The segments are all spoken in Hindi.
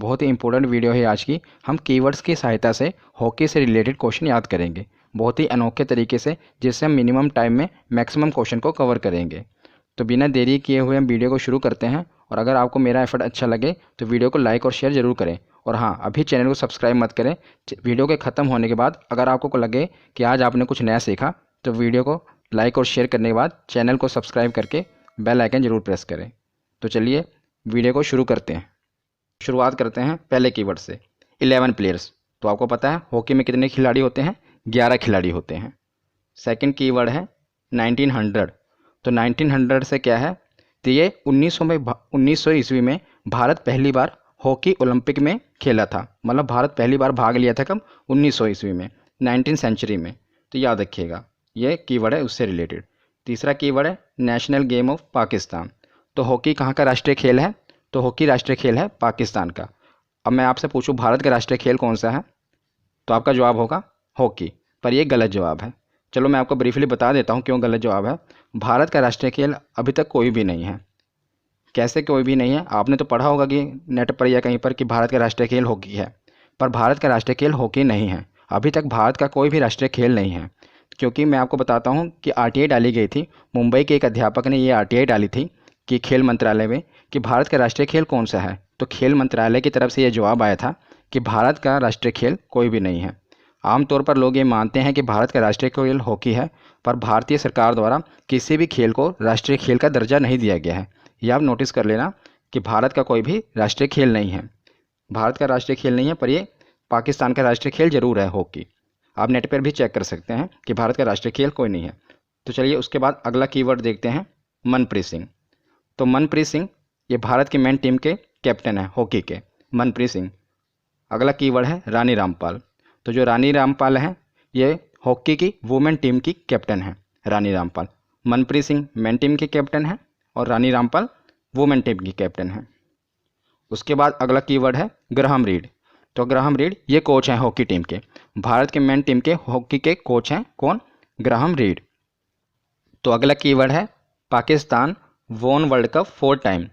बहुत ही इंपॉर्टेंट वीडियो है आज की। हम कीवर्ड्स की सहायता से हॉकी से रिलेटेड क्वेश्चन याद करेंगे बहुत ही अनोखे तरीके से, जिससे हम मिनिमम टाइम में मैक्सिमम क्वेश्चन को कवर करेंगे। तो बिना देरी किए हुए हम वीडियो को शुरू करते हैं। और अगर आपको मेरा एफर्ट अच्छा लगे तो वीडियो को लाइक और शेयर ज़रूर करें। और हाँ, अभी चैनल को सब्सक्राइब मत करें। वीडियो के ख़त्म होने के बाद अगर आपको लगे कि आज आपने कुछ नया सीखा तो वीडियो को लाइक और शेयर करने के बाद चैनल को सब्सक्राइब करके बेल आइकन ज़रूर प्रेस करें। तो चलिए वीडियो को शुरू करते हैं। शुरुआत करते हैं पहले कीवर्ड से, 11 प्लेयर्स। तो आपको पता है हॉकी में कितने खिलाड़ी होते हैं? 11 खिलाड़ी होते हैं। सेकंड कीवर्ड है 1900। तो 1900 से क्या है? तो ये 1900 ईस्वी में भारत पहली बार हॉकी ओलंपिक में खेला था। मतलब भारत पहली बार भाग लिया था कब? 1900 ईस्वी में, 19वीं सेंचुरी में। तो याद रखिएगा, ये कीवर्ड है उससे रिलेटेड। तीसरा कीवर्ड है नेशनल गेम ऑफ पाकिस्तान। तो हॉकी कहाँ का राष्ट्रीय खेल है? तो हॉकी राष्ट्रीय खेल है पाकिस्तान का। अब मैं आपसे पूछूं भारत का राष्ट्रीय खेल कौन सा है? तो आपका जवाब होगा हॉकी, पर यह गलत जवाब है। चलो मैं आपको ब्रीफली बता देता हूं क्यों गलत जवाब है। भारत का राष्ट्रीय खेल अभी तक कोई भी नहीं है। कैसे कोई भी नहीं है? आपने तो पढ़ा होगा कि नेट पर या कहीं पर कि भारत का राष्ट्रीय खेल हॉकी है, पर भारत का राष्ट्रीय खेल हॉकी नहीं है। अभी तक भारत का कोई भी राष्ट्रीय खेल नहीं है। क्योंकि मैं आपको बताता हूँ कि आरटीआई डाली गई थी। मुंबई के एक अध्यापक ने ये आरटीआई डाली थी कि खेल मंत्रालय में कि भारत का राष्ट्रीय खेल कौन सा है। तो खेल मंत्रालय की तरफ से ये जवाब आया था कि भारत का राष्ट्रीय खेल कोई भी नहीं है। आमतौर पर लोग ये मानते हैं कि भारत का राष्ट्रीय खेल हॉकी है, पर भारतीय सरकार द्वारा किसी भी खेल को राष्ट्रीय खेल का दर्जा नहीं दिया गया है। यह आप नोटिस कर लेना कि भारत का कोई भी राष्ट्रीय खेल नहीं है। भारत का राष्ट्रीय खेल नहीं है, पर ये पाकिस्तान का राष्ट्रीय खेल जरूर है हॉकी। आप नेट पर भी चेक कर सकते हैं कि भारत का राष्ट्रीय खेल कोई नहीं है। तो चलिए उसके बाद अगला कीवर्ड देखते हैं, मनप्रीत सिंह। तो मनप्रीत सिंह ये भारत की मेन टीम के कैप्टन है हॉकी के, मनप्रीत सिंह। अगला कीवर्ड है रानी रामपाल। तो जो रानी रामपाल है ये हॉकी की वुमेन टीम की कैप्टन है, रानी रामपाल। मनप्रीत सिंह मेन टीम की कैप्टन है और रानी रामपाल वुमेन टीम की कैप्टन है। उसके बाद अगला कीवर्ड है ग्राहम रीड। तो ग्राहम रीड ये कोच हैं हॉकी टीम के। भारत के मेन टीम के हॉकी के कोच हैं कौन? Graham Reid. तो अगला कीवर्ड है Pakistan won world cup 4 time.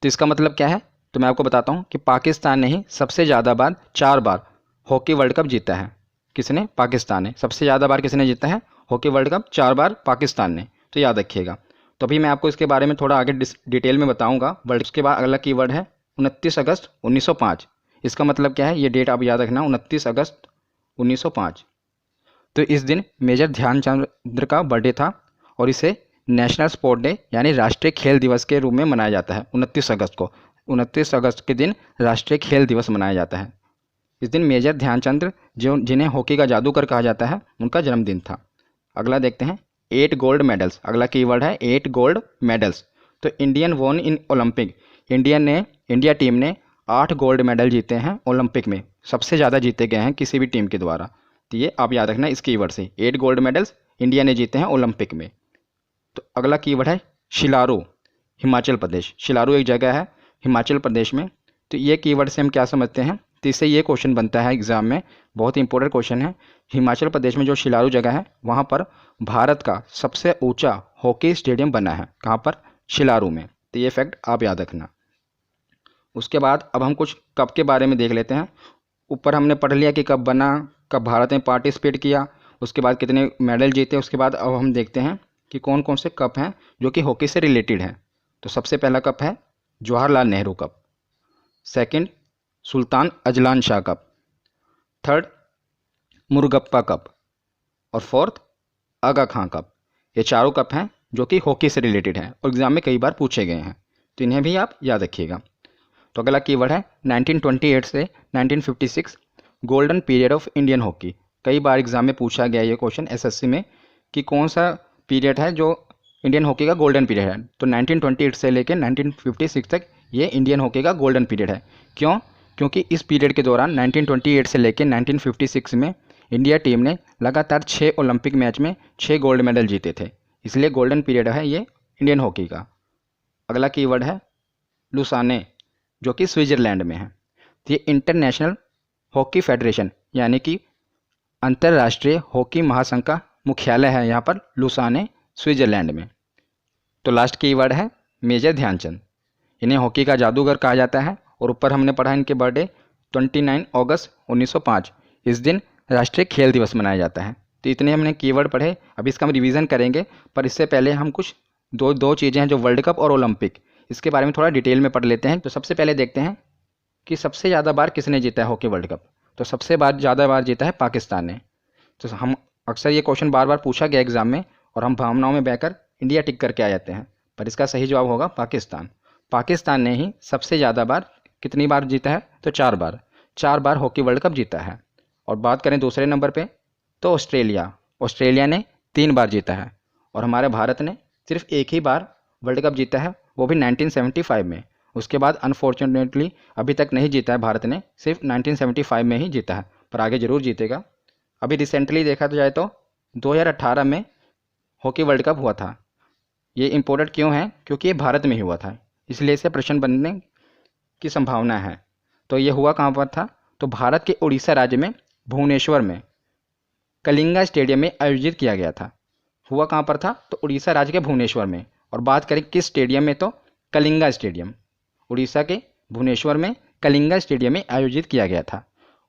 तो इसका मतलब क्या है? तो मैं आपको बताता हूँ कि पाकिस्तान ने ही सबसे ज़्यादा बार 4 बार हॉकी वर्ल्ड कप जीता है। किसने? पाकिस्तान ने। सबसे ज़्यादा बार किसने जीता है हॉकी वर्ल्ड कप? 4 बार पाकिस्तान ने। तो याद रखिएगा। तो अभी मैं आपको इसके बारे में थोड़ा आगे डिटेल में बताऊँगा। वर्ल्ड उसके बाद अगला कीवर्ड है 29 अगस्त 1905। इसका मतलब क्या है? ये डेट आप याद रखना, 29 अगस्त 1905। तो इस दिन मेजर ध्यानचंद का बर्थडे था और इसे नेशनल स्पोर्ट डे यानी राष्ट्रीय खेल दिवस के रूप में मनाया जाता है। 29 अगस्त को, 29 अगस्त के दिन राष्ट्रीय खेल दिवस मनाया जाता है। इस दिन मेजर ध्यानचंद जो जिन्हें हॉकी का जादूगर कहा जाता है उनका जन्मदिन था। अगला देखते हैं 8 गोल्ड मेडल्स। अगला कीवर्ड है 8 गोल्ड मेडल्स। तो इंडियन वॉन इन ओलंपिक। इंडिया टीम ने 8 गोल्ड मेडल जीते हैं ओलंपिक में। सबसे ज़्यादा जीते गए हैं किसी भी टीम के द्वारा। तो ये आप याद रखना इस कीवर्ड से, 8 गोल्ड मेडल्स इंडिया ने जीते हैं ओलंपिक में। तो अगला कीवर्ड है शिलारू, हिमाचल प्रदेश। शिलारू एक जगह है हिमाचल प्रदेश में। तो ये कीवर्ड से हम क्या समझते हैं? तो इससे ये क्वेश्चन बनता है एग्जाम में, बहुत ही इंपॉर्टेंट क्वेश्चन है। हिमाचल प्रदेश में जो शिलारू जगह है वहाँ पर भारत का सबसे ऊंचा हॉकी स्टेडियम बना है। कहाँ पर? शिलारू में। तो ये फैक्ट आप याद रखना। उसके बाद अब हम कुछ कप के बारे में देख लेते हैं। ऊपर हमने पढ़ लिया कि कब बना, कब भारत ने पार्टिसिपेट किया, उसके बाद कितने मेडल जीते। उसके बाद अब हम देखते हैं कि कौन कौन से कप हैं जो कि हॉकी से रिलेटेड हैं। तो सबसे पहला कप है Jawaharlal Nehru cup. Second Sultan Azlan Shah cup. Third Murugappa cup. और फोर्थ आगा खां कप। ये चारों कप हैं जो कि हॉकी से रिलेटेड हैं और एग्जाम में कई बार पूछे गए हैं। तो इन्हें भी आप याद रखिएगा। तो अगला कीवर्ड है 1928 से 1956 golden period of Indian hockey. कई बार एग्जाम में पूछा गया ये क्वेश्चन एसएससी में कि कौन सा पीरियड है जो इंडियन हॉकी का गोल्डन पीरियड है। तो 1928 से लेकर 1956 तक ये इंडियन हॉकी का गोल्डन पीरियड है। क्यों? क्योंकि इस पीरियड के दौरान 1928 से लेकर 1956 में इंडिया टीम ने लगातार 6 ओलंपिक मैच में 6 गोल्ड मेडल जीते थे, इसलिए गोल्डन पीरियड है ये इंडियन हॉकी का। अगला कीवर्ड है लुसाने, जो कि स्विट्जरलैंड में है। तो ये इंटरनेशनल हॉकी फेडरेशन यानी कि अंतर्राष्ट्रीय हॉकी महासंघ का मुख्यालय है यहाँ पर लुसाने, स्विट्जरलैंड में। तो लास्ट कीवर्ड है मेजर ध्यानचंद। इन्हें हॉकी का जादूगर कहा जाता है और ऊपर हमने पढ़ा इनके बर्थडे 29 अगस्त 1905। इस दिन राष्ट्रीय खेल दिवस मनाया जाता है। तो इतने हमने कीवर्ड पढ़े। अभी इसका हम रिवीजन करेंगे, पर इससे पहले हम कुछ दो चीज़ें हैं जो वर्ल्ड कप और ओलंपिक, इसके बारे में थोड़ा डिटेल में पढ़ लेते हैं। तो सबसे पहले देखते हैं कि सबसे ज़्यादा बार किसने जीता है हॉकी वर्ल्ड कप। तो सबसे ज़्यादा बार जीता है पाकिस्तान ने। तो हम अक्सर ये क्वेश्चन बार बार पूछा गया एग्जाम में और हम भावनाओं में बहकर इंडिया टिक करके आ जाते हैं, पर इसका सही जवाब होगा पाकिस्तान। पाकिस्तान ने ही सबसे ज़्यादा बार कितनी बार जीता है, तो 4 बार। 4 बार हॉकी वर्ल्ड कप जीता है। और बात करें दूसरे नंबर पे तो ऑस्ट्रेलिया ने 3 बार जीता है। और हमारे भारत ने सिर्फ एक ही बार वर्ल्ड कप जीता है, वो भी 1975 में। उसके बाद अनफॉर्चुनेटली अभी तक नहीं जीता है भारत ने, सिर्फ 1975 में ही जीता है, पर आगे ज़रूर जीतेगा। अभी रिसेंटली देखा जाए तो 2018 में हॉकी वर्ल्ड कप हुआ था। ये इम्पोर्टेंट क्यों है, क्योंकि ये भारत में ही हुआ था, इसलिए इसे प्रश्न बनने की संभावना है। तो ये हुआ कहाँ पर था, तो भारत के उड़ीसा राज्य में भुवनेश्वर में कलिंगा स्टेडियम में आयोजित किया गया था। हुआ कहाँ पर था, तो उड़ीसा राज्य के भुवनेश्वर में। और बात करें किस स्टेडियम में, तो कलिंगा स्टेडियम, उड़ीसा के भुवनेश्वर में कलिंगा स्टेडियम में आयोजित किया गया था।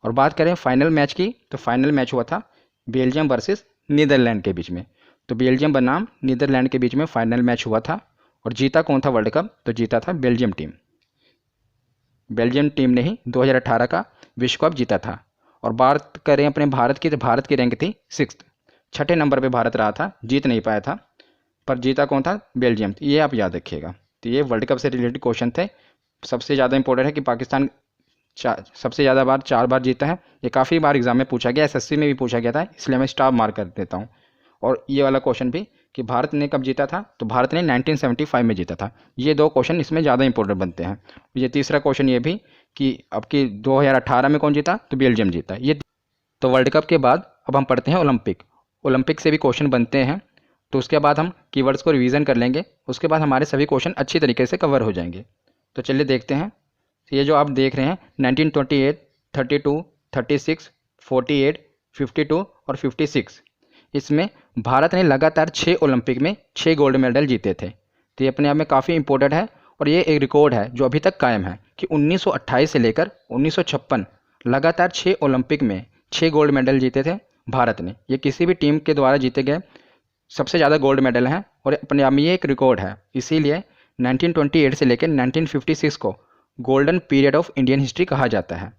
और बात करें फाइनल मैच की, तो फाइनल मैच हुआ था बेल्जियम वर्सेस नीदरलैंड के बीच में। तो बेल्जियम बनाम नीदरलैंड के बीच में फाइनल मैच हुआ था। और जीता कौन था वर्ल्ड कप, तो जीता था बेल्जियम टीम। बेल्जियम टीम ने ही 2018 का विश्व कप जीता था। और बात करें अपने भारत की, तो भारत की रैंक थी 6th, 6ठे नंबर पे भारत रहा था, जीत नहीं पाया था, पर जीता कौन था, बेल्जियम। ये आप याद रखिएगा। तो ये वर्ल्ड कप से रिलेटेड क्वेश्चन थे। सबसे ज़्यादा इंपॉर्टेंट है कि पाकिस्तान सबसे ज़्यादा बार 4 बार जीता है। ये काफ़ी बार एग्जाम में पूछा गया, SSC में भी पूछा गया था, इसलिए मैं स्टार मार्क कर देता हूँ। और ये वाला क्वेश्चन भी कि भारत ने कब जीता था, तो भारत ने 1975 में जीता था। ये 2 क्वेश्चन इसमें ज़्यादा इंपॉर्टेंट बनते हैं। ये तीसरा क्वेश्चन ये भी कि अब की 2018 में कौन जीता, तो बेल्जियम जीता। ये तो वर्ल्ड कप के बाद अब हम पढ़ते हैं ओलंपिक से भी क्वेश्चन बनते हैं। तो उसके बाद हम कीवर्ड्स को रिवीजन कर लेंगे, उसके बाद हमारे सभी क्वेश्चन अच्छी तरीके से कवर हो जाएंगे। तो चलिए देखते हैं। ये जो आप देख रहे हैं 1928, 32, 36, 48, 52 और 56, इसमें भारत ने लगातार 6 ओलंपिक में 6 गोल्ड मेडल जीते थे। तो ये अपने आप में काफ़ी इंपॉर्टेंट है और ये एक रिकॉर्ड है जो अभी तक कायम है कि 1928 से लेकर 1956 लगातार 6 ओलंपिक में 6 गोल्ड मेडल जीते थे भारत ने। ये किसी भी टीम के द्वारा जीते गए सबसे ज़्यादा गोल्ड मेडल हैं और अपने आप में ये एक रिकॉर्ड है। इसीलिए 1928 से लेकर 1956 को golden period of Indian history कहा जाता है।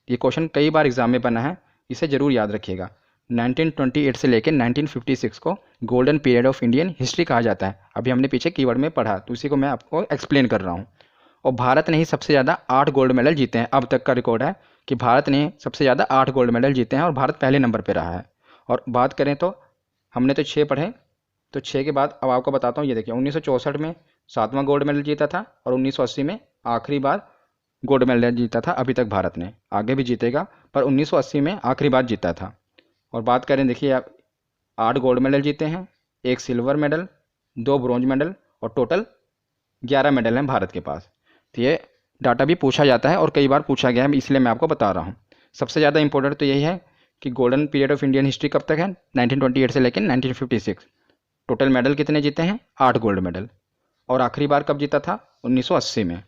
ये क्वेश्चन कई बार एग्जाम में बना है, इसे ज़रूर याद रखिएगा। 1928 से लेकर 1956 को golden period of Indian history कहा जाता है। अभी हमने पीछे कीवर्ड में पढ़ा, तो उसी को मैं आपको एक्सप्लेन कर रहा हूँ। और भारत ने ही सबसे ज़्यादा 8 गोल्ड मेडल जीते हैं। अब तक का रिकॉर्ड है कि भारत ने सबसे ज़्यादा 8 गोल्ड मेडल जीते हैं और भारत पहले नंबर पर रहा है। और बात करें तो हमने तो 6 पढ़े, तो 6 के बाद अब आपको बताता हूँ। ये देखिए 1964 में 7वां गोल्ड मेडल जीता था और 1980 में आखिरी बार गोल्ड मेडल जीता था। अभी तक भारत ने, आगे भी जीतेगा, पर 1980 में आखिरी बार जीता था। और बात करें, देखिए आप 8 गोल्ड मेडल जीते हैं, 1 सिल्वर मेडल, 2 ब्रॉन्ज मेडल और टोटल 11 मेडल हैं भारत के पास। तो ये डाटा भी पूछा जाता है और कई बार पूछा गया है, इसलिए मैं आपको बता रहा हूँ। सबसे ज़्यादा इंपॉर्टेंट तो यही है कि golden period of Indian history कब तक है, 1928 से लेकर 1956। टोटल मेडल कितने जीते हैं, 8 गोल्ड मेडल। और आखिरी बार कब जीता था, 1980 में।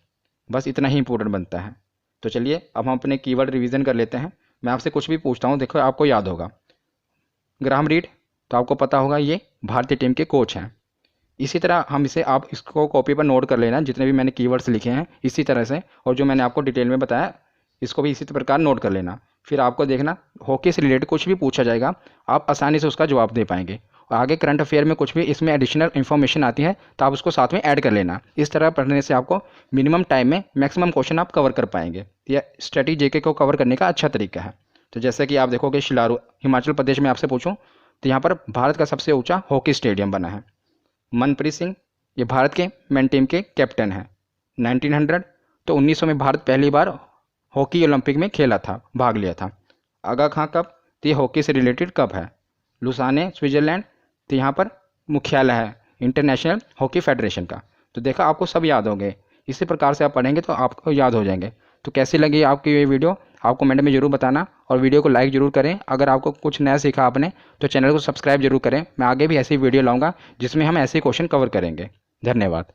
बस इतना ही इंपॉर्टेंट बनता है। तो चलिए अब हम अपने कीवर्ड रिवीजन कर लेते हैं। मैं आपसे कुछ भी पूछता हूँ, देखो आपको याद होगा। ग्राहम रीड, तो आपको पता होगा ये भारतीय टीम के कोच हैं। इसी तरह हम इसे, आप इसको कॉपी पर नोट कर लेना, जितने भी मैंने कीवर्ड्स लिखे हैं इसी तरह से, और जो मैंने आपको डिटेल में बताया इसको भी इसी प्रकार नोट कर लेना। फिर आपको देखना हॉकी से रिलेटेड कुछ भी पूछा जाएगा, आप आसानी से उसका जवाब दे पाएंगे। और आगे करंट अफेयर में कुछ भी इसमें एडिशनल इन्फॉर्मेशन आती है तो आप उसको साथ में ऐड कर लेना। इस तरह पढ़ने से आपको मिनिमम टाइम में मैक्सिमम क्वेश्चन आप कवर कर पाएंगे। यह स्टडी जेके को कवर करने का अच्छा तरीका है। तो जैसे कि आप देखोगे शिलारू हिमाचल प्रदेश में, आपसे पूछूं तो यहाँ पर भारत का सबसे ऊंचा हॉकी स्टेडियम बना है। मनप्रीत सिंह ये भारत के मेन टीम के कैप्टन हैं। 1900 तो 1900 में भारत पहली बार हॉकी ओलंपिक में खेला था, भाग लिया था। आगा खां कप, तो ये हॉकी से रिलेटेड कप है। लुसाने स्विट्ज़रलैंड, तो यहाँ पर मुख्यालय है इंटरनेशनल हॉकी फेडरेशन का। तो देखा आपको सब याद होंगे, इसी प्रकार से आप पढ़ेंगे तो आपको याद हो जाएंगे। तो कैसी लगी आपकी ये वीडियो, आप कमेंट में ज़रूर बताना और वीडियो को लाइक ज़रूर करें। अगर आपको कुछ नया सीखा आपने तो चैनल को सब्सक्राइब जरूर करें। मैं आगे भी ऐसी वीडियो लाऊंगा जिसमें हम ऐसे क्वेश्चन कवर करेंगे। धन्यवाद।